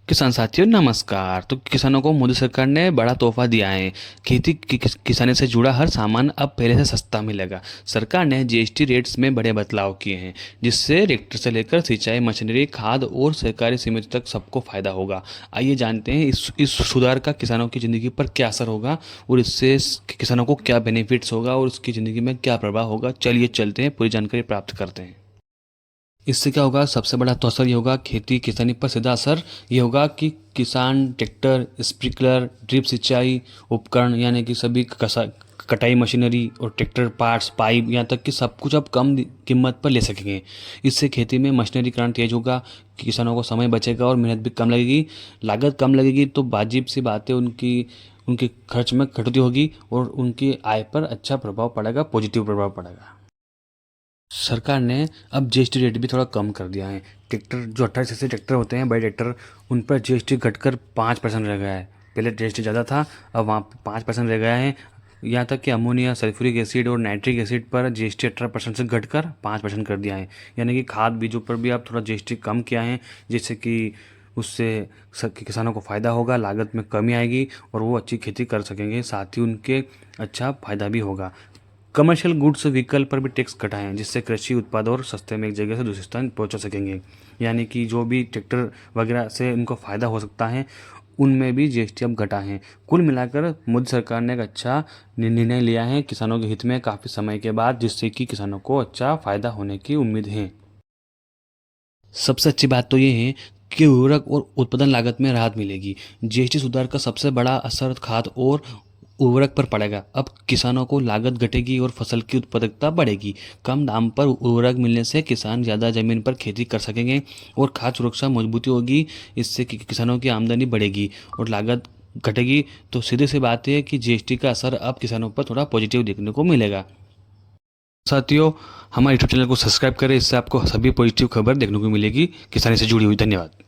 किसान साथियों नमस्कार। तो किसानों को मोदी सरकार ने बड़ा तोहफा दिया है। खेती किसानी से जुड़ा हर सामान अब पहले से सस्ता मिलेगा। सरकार ने जीएसटी रेट्स में बड़े बदलाव किए हैं, जिससे ट्रैक्टर से लेकर सिंचाई मशीनरी, खाद और सरकारी समिति तक सबको फायदा होगा। आइए जानते हैं इस सुधार का किसानों की ज़िंदगी पर क्या असर होगा और इससे किसानों को क्या बेनिफिट्स होगा और उसकी ज़िंदगी में क्या प्रभाव होगा। चलिए चलते हैं, पूरी जानकारी प्राप्त करते हैं। इससे क्या होगा, सबसे बड़ा तो असर ये होगा खेती किसानी पर सीधा असर ये होगा कि किसान ट्रैक्टर, स्प्रिंकलर, ड्रिप सिंचाई उपकरण यानी कि सभी कटाई मशीनरी और ट्रैक्टर पार्ट्स, पाइप, यहाँ तक कि सब कुछ अब कम कीमत पर ले सकेंगे। इससे खेती में मशीनरीकरण तेज होगा, किसानों को समय बचेगा और मेहनत भी कम लगेगी। लागत कम लगेगी तो वाजिब सी बात है, उनकी उनके खर्च में कटौती होगी और उनकी आय पर अच्छा प्रभाव पड़ेगा, पॉजिटिव प्रभाव पड़ेगा। सरकार ने अब जीएसटी रेट भी थोड़ा कम कर दिया है। ट्रैक्टर जो 28 से ट्रैक्टर होते हैं, बड़े ट्रैक्टर, उन पर जीएसटी घटकर 5% रह गया है। पहले जीएसटी ज़्यादा था, अब वहाँ 5% रह गया है। यहाँ तक कि अमोनिया, सल्फ्यूरिक एसिड और नाइट्रिक एसिड पर जीएसटी 18% से घटकर 5% कर दिया है। यानी कि खाद बीजों पर भी अब थोड़ा जीएसटी कम किया है, जिससे कि उससे किसानों को फ़ायदा होगा, लागत में कमी आएगी और वो अच्छी खेती कर सकेंगे, साथ ही उनके अच्छा फ़ायदा भी होगा। कमर्शियल गुड्स व्हीकल पर भी टैक्स घटाए हैं, जिससे कृषि उत्पाद और सस्ते में एक जगह से दूसरे स्थान पहुंचा सकेंगे। यानी कि जो भी ट्रैक्टर वगैरह से उनको फ़ायदा हो सकता है, उनमें भी जीएसटी अब घटा है। कुल मिलाकर मोदी सरकार ने एक अच्छा निर्णय लिया है किसानों के हित में काफ़ी समय के बाद, जिससे कि किसानों को अच्छा फ़ायदा होने की उम्मीद है। सबसे अच्छी बात तो ये है कि उर्वरक और उत्पादन लागत में राहत मिलेगी। जीएसटी सुधार का सबसे बड़ा असर खाद और उर्वरक पर पड़ेगा। अब किसानों को लागत घटेगी और फसल की उत्पादकता बढ़ेगी। कम दाम पर उर्वरक मिलने से किसान ज़्यादा ज़मीन पर खेती कर सकेंगे और खाद्य सुरक्षा मजबूती होगी। इससे किसानों की आमदनी बढ़ेगी और लागत घटेगी। तो सीधे सी बात है कि जीएसटी का असर अब किसानों पर थोड़ा पॉजिटिव देखने को मिलेगा। साथियों, हमारे यूट्यूब चैनल को सब्सक्राइब करें, इससे आपको सभी पॉजिटिव खबर देखने को मिलेगी किसानी से जुड़ी हुई। धन्यवाद।